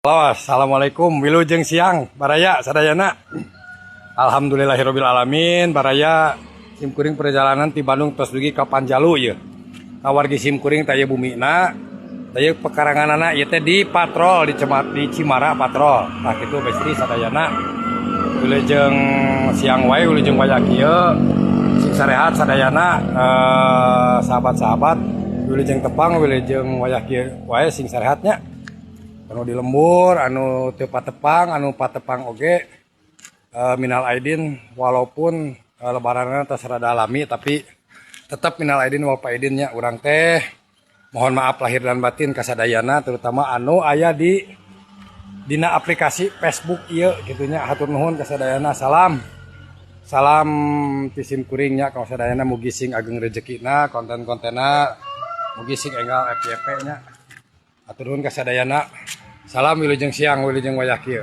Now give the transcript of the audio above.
Halo, assalamualaikum. Wilujeng siang, Baraya, sadayana. Alhamdulillahirobbil alamin. Baraya simkuring perjalanan ti Bandung tos dugi ka Panjalu ya. Kawargi simkuring taya bumina, taya pekaranganana ieu teh di patrol di Cimara patrol. Nah kitu bestri sadayana. Wilujeng siang wae, wilujeng wayah kieu. Sing sarehat sadayana sahabat-sahabat. Wilujeng tepang, wilujeng wayah kieu wae sing sarehatnya. Anu di lembur, anu teu patepang, anu patepang oge minal aidin walaupun lebaranna teh rada alami tapi tetap minal aidin wal faidin nya urang teh mohon maaf lahir dan batin kasadayana terutama anu aya di dina aplikasi Facebook ieu kitu nya hatur nuhun kasadayana salam ti simkuring nya kasadayana mugi sing ageng rezekina konten-kontena mugi sing enggal FYP nya hatur nuhun kasadayana. Salam wilujeng siang, wilujeng wayah kieu.